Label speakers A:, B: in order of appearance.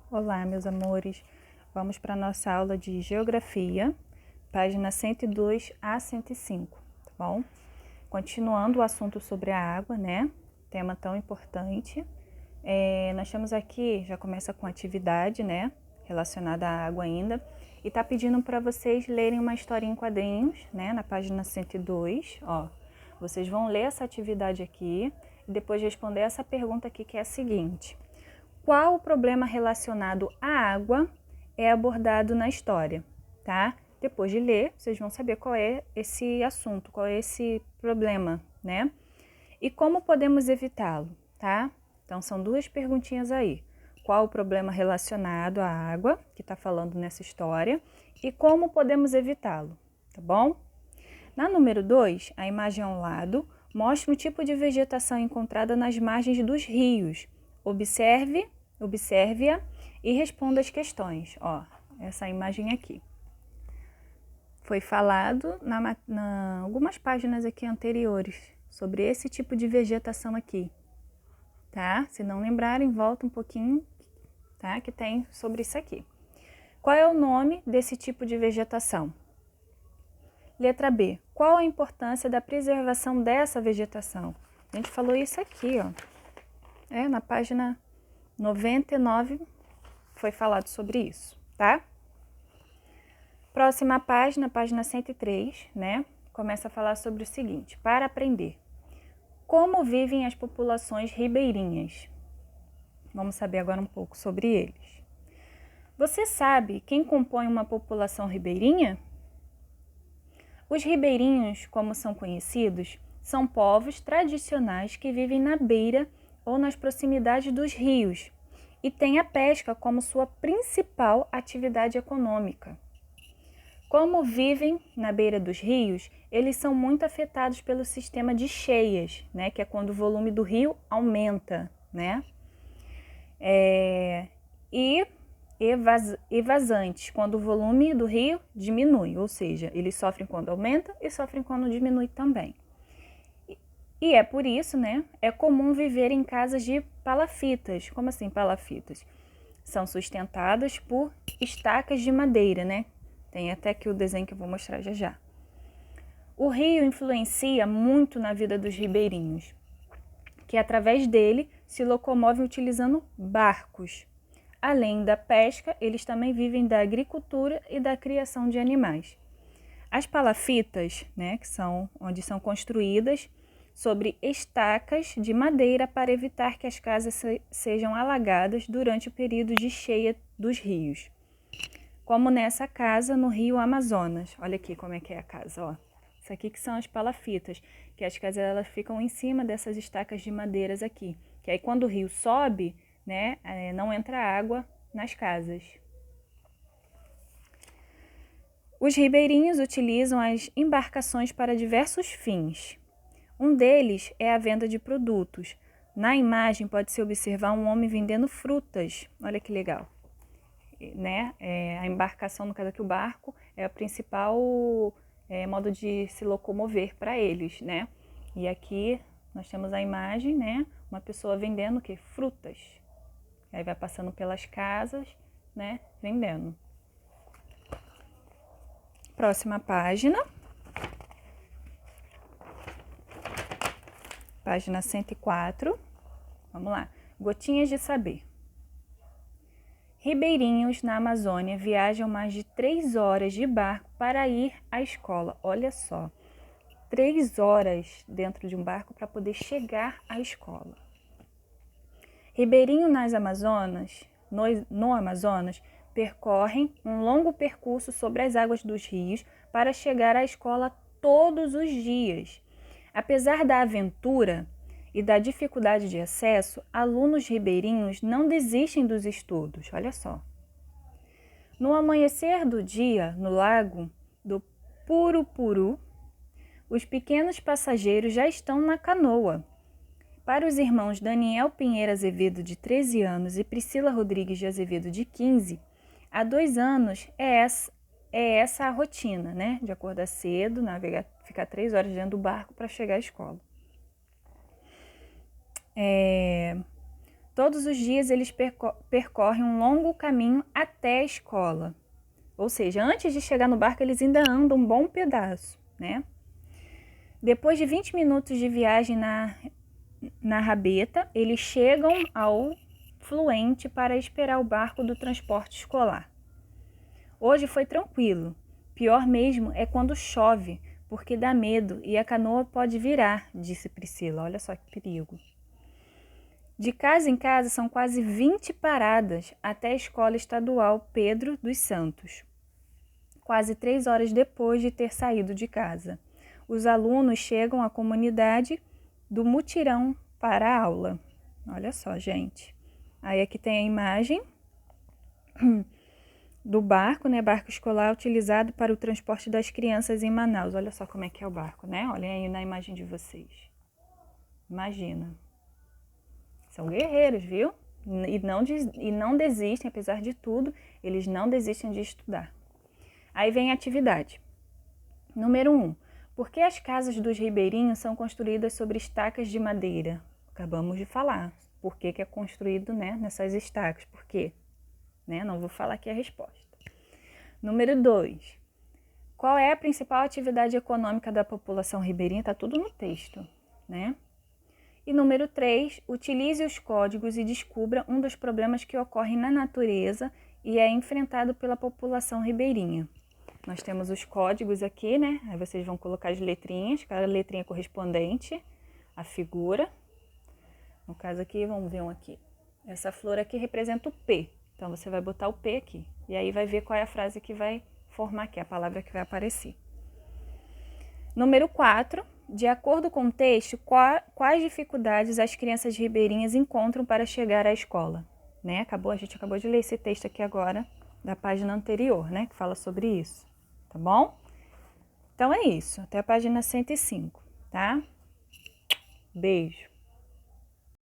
A: Olá, meus amores. Vamos para a nossa aula de Geografia, página 102 a 105, tá bom? Continuando o assunto sobre a água, né? Tema tão importante. Nós temos aqui, já começa com atividade, né? Relacionada à água ainda. E tá pedindo para vocês lerem uma historinha em quadrinhos, né? Na página 102, ó. Vocês vão ler essa atividade aqui e depois responder essa pergunta aqui, que é a seguinte: qual o problema relacionado à água é abordado na história, tá? Depois de ler, vocês vão saber qual é esse assunto, qual é esse problema, né? E como podemos evitá-lo, tá? Então, são duas perguntinhas aí. Qual o problema relacionado à água, que está falando nessa história, e como podemos evitá-lo, tá bom? Na número 2, a imagem ao lado mostra o tipo de vegetação encontrada nas margens dos rios. Observe-a e responda as questões. Ó, essa imagem aqui. Foi falado algumas páginas aqui anteriores sobre esse tipo de vegetação aqui, tá? Se não lembrarem, volta um pouquinho, tá? Que tem sobre isso aqui. Qual é o nome desse tipo de vegetação? Letra B. Qual a importância da preservação dessa vegetação? A gente falou isso aqui, ó. Na página 99 foi falado sobre isso, tá? Próxima página, página 103, né? Começa a falar sobre o seguinte: para aprender. Como vivem as populações ribeirinhas? Vamos saber agora um pouco sobre eles. Você sabe quem compõe uma população ribeirinha? Os ribeirinhos, como são conhecidos, são povos tradicionais que vivem na beira ou nas proximidades dos rios e têm a pesca como sua principal atividade econômica. Como vivem na beira dos rios, eles são muito afetados pelo sistema de cheias, né, que é quando o volume do rio aumenta, né? E vazantes, quando o volume do rio diminui, ou seja, eles sofrem quando aumenta e sofrem quando diminui também. E é por isso, né, é comum viver em casas de palafitas. Como assim palafitas? São sustentadas por estacas de madeira, né? Tem até aqui o desenho que eu vou mostrar já já. O rio influencia muito na vida dos ribeirinhos, que através dele se locomovem utilizando barcos. Além da pesca, eles também vivem da agricultura e da criação de animais. As palafitas, né, que são onde são construídas sobre estacas de madeira para evitar que as casas sejam alagadas durante o período de cheia dos rios. Como nessa casa no rio Amazonas. Olha aqui como é que é a casa, ó. Isso aqui que são as palafitas, que as casas elas ficam em cima dessas estacas de madeiras aqui. Que aí quando o rio sobe, né, não entra água nas casas. Os ribeirinhos utilizam as embarcações para diversos fins. Um deles é a venda de produtos. Na imagem pode-se observar um homem vendendo frutas. Olha que legal. Né? A embarcação, no caso aqui o barco, é o principal modo de se locomover para eles, né? E aqui nós temos a imagem, né? Uma pessoa vendendo o quê? Frutas. Aí vai passando pelas casas, né? Vendendo. Próxima página. Página 104. Vamos lá. Gotinhas de saber. Ribeirinhos na Amazônia viajam mais de 3 horas de barco para ir à escola. Olha só, 3 horas dentro de um barco para poder chegar à escola. Ribeirinhos no Amazonas, percorrem um longo percurso sobre as águas dos rios para chegar à escola todos os dias. Apesar da aventura e da dificuldade de acesso, alunos ribeirinhos não desistem dos estudos. Olha só. No amanhecer do dia, no lago do Purupuru, os pequenos passageiros já estão na canoa. Para os irmãos Daniel Pinheiro Azevedo, de 13 anos, e Priscila Rodrigues de Azevedo, de 15, há 2 anos é essa a rotina, né? De acordar cedo, navegar, ficar 3 horas dentro do barco para chegar à escola. Todos os dias eles percorrem um longo caminho até a escola. Ou seja, antes de chegar no barco, eles ainda andam um bom pedaço, né? Depois de 20 minutos de viagem na rabeta, eles chegam ao fluente para esperar o barco do transporte escolar. Hoje foi tranquilo. Pior mesmo é quando chove, porque dá medo e a canoa pode virar, disse Priscila. Olha só que perigo. De casa em casa são quase 20 paradas até a Escola Estadual Pedro dos Santos, quase 3 horas depois de ter saído de casa. Os alunos chegam à comunidade do mutirão para a aula. Olha só, gente. Aí aqui tem a imagem do barco, né? Barco escolar utilizado para o transporte das crianças em Manaus. Olha só como é que é o barco, né? Olhem aí na imagem de vocês. Imagina. São guerreiros, viu? E não desistem, apesar de tudo, eles não desistem de estudar. Aí vem a atividade. Número 1. Por que as casas dos ribeirinhos são construídas sobre estacas de madeira? Acabamos de falar. Por que é construído, né, nessas estacas? Por quê? Né? Não vou falar aqui a resposta. Número 2. Qual é a principal atividade econômica da população ribeirinha? Está tudo no texto, né? E número 3, utilize os códigos e descubra um dos problemas que ocorrem na natureza e é enfrentado pela população ribeirinha. Nós temos os códigos aqui, né? Aí vocês vão colocar as letrinhas, cada letrinha correspondente à figura. No caso aqui, vamos ver um aqui. Essa flor aqui representa o P. Então, você vai botar o P aqui. E aí vai ver qual é a frase que vai formar aqui, a palavra que vai aparecer. Número 4. De acordo com o texto, quais dificuldades as crianças ribeirinhas encontram para chegar à escola? Né? A gente acabou de ler esse texto aqui agora, da página anterior, né? Que fala sobre isso, tá bom? Então é isso, até a página 105, tá? Beijo!